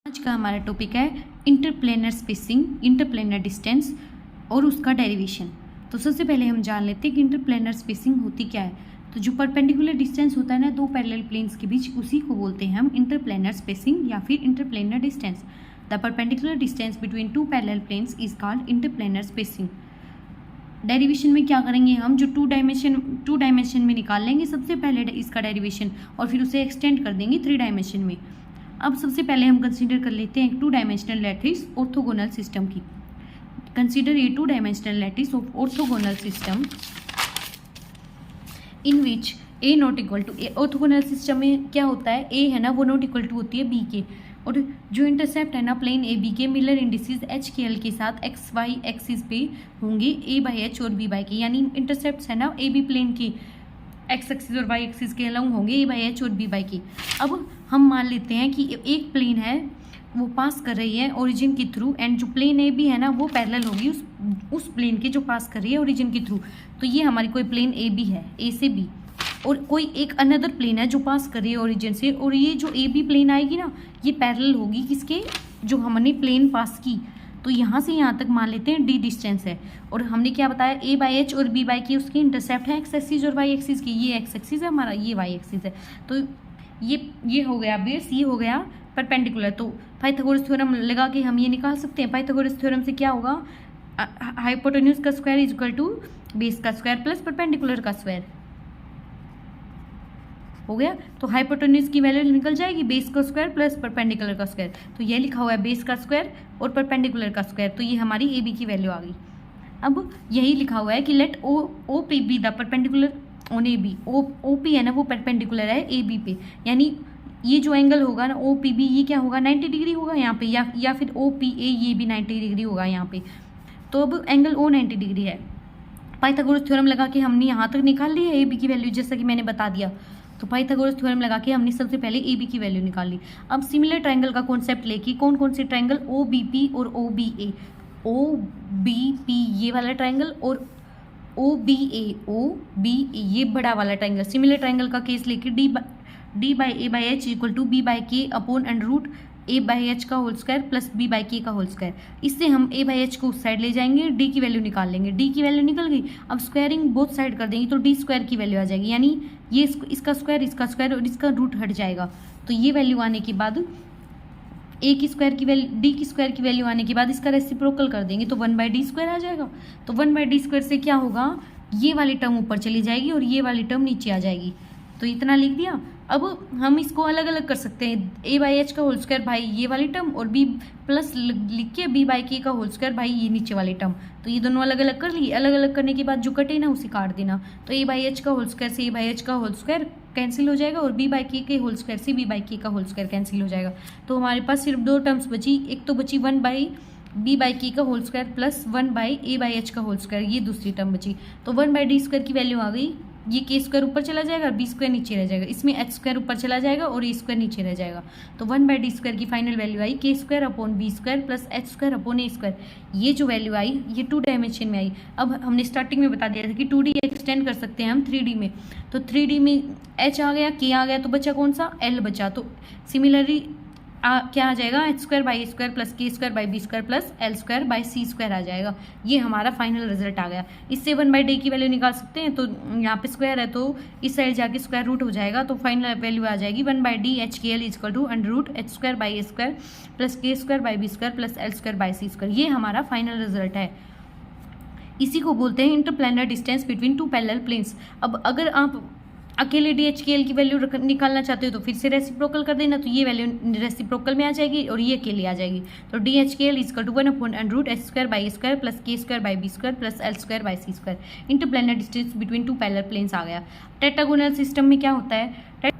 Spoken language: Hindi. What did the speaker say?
आज का हमारा टॉपिक है इंटरप्लेनर स्पेसिंग, इंटरप्लेनर डिस्टेंस और उसका डेरिवेशन। तो सबसे पहले हम जान लेते हैं कि इंटरप्लेनर स्पेसिंग होती क्या है। तो जो परपेंडिकुलर डिस्टेंस होता है ना दो पैरेलल प्लेन्स के बीच, उसी को बोलते हैं हम इंटरप्लेनर स्पेसिंग या फिर interplanar distance. The perpendicular distance between two parallel planes is called interplanar spacing. Derivation में क्या करेंगे हम, जो टू डायमेंशन में निकाल लेंगे सबसे पहले इसका डेरिवेशन और फिर उसे एक्सटेंड कर देंगे 3 डायमेंशन में। अब सबसे पहले हम कंसीडर कर लेते हैं 2 डायमेंशनल लैटिस ऑर्थोगोनल सिस्टम की। Consider a 2 dimensional lattice of orthogonal system in which a not equal to a. Orthogonal system में क्या होता है, ए है ना वो नॉट इक्वल टू होती है बी के, और जो इंटरसेप्ट है ना प्लेन ए बी के Miller indices H K L के साथ एक्स वाई एक्सिस पे होंगे ए बाई एच और बी बाई के, यानी इंटरसेप्ट है ना ए बी प्लेन के एक्स एक्सिस और वाई एक्सिस के अलॉन्ग होंगे ए बाई एच और बी बाई के। अब हम मान लेते हैं कि एक प्लेन है वो पास कर रही है ओरिजिन के थ्रू, एंड जो प्लेन ए बी है ना वो पैरेलल होगी उस प्लेन के जो पास कर रही है ओरिजिन के थ्रू। तो ये हमारी कोई प्लेन ए बी है, ए से बी, और कोई एक अनदर प्लेन है जो पास कर रही है ओरिजिन से, और ये जो ए बी प्लेन आएगी ना ये पैरेलल होगी किसके, जो हमने प्लेन पास की। तो यहाँ से यहाँ तक मान लेते हैं डी डिस्टेंस है, और हमने क्या बताया ए बाई एच और बी बाई के उसके इंटरसेप्ट है एक्स एक्सिस और वाई एक्सिस की। ये एक्स एक्सिस है हमारा, ये वाई एक्सिस है। तो ये हो गया बेस, ये हो गया परपेंडिकुलर। तो पाइथागोरस थ्योरम लगा के हम ये निकाल सकते हैं। पाइथागोरस थ्योरम से क्या होगा, हाइपोटेन्यूज का square is equal to base का स्क्वायर प्लस परपेंडिकुलर का स्क्वायर हो गया। तो हाइपोटेन्यूज की वैल्यू निकल जाएगी बेस का स्क्वायर प्लस परपेंडिकुलर का स्क्वायर। तो ये लिखा हुआ है बेस का स्क्वायर और परपेंडिकुलर का स्क्वायर, तो ये हमारी ए बी की वैल्यू आ गई। अब यही लिखा हुआ है कि let O P be the perpendicular on A B. O P है ना वो परपेंडिकुलर है ए बी पे, यानी ये जो एंगल होगा ना ओ पी बी ये क्या होगा 90 डिग्री होगा यहाँ पे, या फिर ओ पी ए ये भी 90 डिग्री होगा यहाँ पे। तो अब एंगल ओ 90 डिग्री है। पाइथागोरस थ्योरम लगा के हमने यहाँ तक निकाल ली है ए बी की वैल्यू, जैसा कि मैंने बता दिया। तो पाइथागोरस थ्योरम लगा के हमने सबसे पहले ए बी की वैल्यू निकाल ली। अब सिमिलर ट्रायंगल का कॉन्सेप्ट लेके कौन कौन से ट्रायंगल, ओ बी पी और ओ बी ए। ओ बी पी ये वाला ट्रायंगल और ओ बी ए ये बड़ा वाला ट्रायंगल। सिमिलर ट्रायंगल का केस लेके D by A by H equal to B by K upon under root A by H का whole square plus B by के का होल स्क्वायर। इससे हम ए बाई एच को उस साइड ले जाएंगे, डी की वैल्यू निकाल लेंगे। डी की वैल्यू निकल गई, अब स्क्वायरिंग बोथ साइड कर देंगे तो डी स्क्वायर की वैल्यू आ जाएगी, यानी ये इसका स्क्वायर और इसका रूट हट जाएगा। तो ये वैल्यू आने के बाद ए की स्क्वायर की वैल्यू डी की स्क्वायर की वैल्यू आने के बाद इसका रेसिप्रोकल कर देंगे तो 1 बाई डी स्क्वायर आ जाएगा। तो 1 बाई डी स्क्वायर से क्या होगा, ये वाली टर्म ऊपर चली जाएगी और ये वाली टर्म नीचे आ जाएगी। तो इतना लिख दिया। अब हम इसको अलग अलग कर सकते हैं, ए बाई एच का होल स्क्वायर भाई ये वाली टर्म और बी प्लस लिख के बी बाई के का होल स्क्वायर भाई ये नीचे वाली टर्म। तो ये दोनों अलग अलग कर ली। अलग अलग करने के बाद जो कटे ना उसे काट देना। तो ए बाई एच का होल स्क्वायर से ए बाई एच का होल स्क्वायर कैंसिल हो जाएगा और बी बाई के होल स्क्वायर से बी बाई के का होल स्क्वायर कैंसिल हो जाएगा। तो हमारे पास सिर्फ 2 टर्म्स बची। एक तो बची 1 बाई बी बाई के का whole square plus 1 by A by H का होल स्क्वायर, ये दूसरी टर्म बची। तो 1 बाई डी स्क्वायर की वैल्यू आ गई, ये के स्क्वायर ऊपर चला जाएगा और बी स्क्वायर नीचे रह जाएगा। इसमें एच स्क्वायर ऊपर चला जाएगा और ए स्क्वायर नीचे रह जाएगा। तो 1 बाई डी स्क्वायर की फाइनल वैल्यू आई K square upon B square plus H square upon A square. ये जो वैल्यू आई ये 2 डायमेंशन में आई। अब हमने स्टार्टिंग में बता दिया था कि 2D एक्सटेंड कर सकते हैं हम 3D में। तो 3D में एच आ गया, के आ गया, तो बचा कौन सा, एल बचा। तो सिमिलरली क्या आ जाएगा, H square by A square plus K square by B square plus L square by C square आ जाएगा। ये हमारा फाइनल रिजल्ट आ गया। इससे 1 बाई डी की वैल्यू निकाल सकते हैं। तो यहाँ पे स्क्वायर है तो इस साइड जाके स्क्वायर रूट हो जाएगा। तो फाइनल वैल्यू आ जाएगी 1 by D H K L equal to under root H square by A square plus K square by B square plus L square by C square. ये हमारा फाइनल रिजल्ट है। इसी को बोलते हैं interplanar distance between 2 parallel planes. अब अगर आप अकेले डी एच के एल की वैल्यू निकालना चाहते हो तो फिर से रेसिप्रोकल कर देना, तो ये वैल्यू रेसिप्रोकल में आ जाएगी और ये अकेले आ जाएगी। तो D H K L equal to 1 upon under root H square by A square plus K square by B square plus L square by C square. Interplanar distance between 2 parallel planes आ गया। टेट्रागोनल सिस्टम में क्या होता है,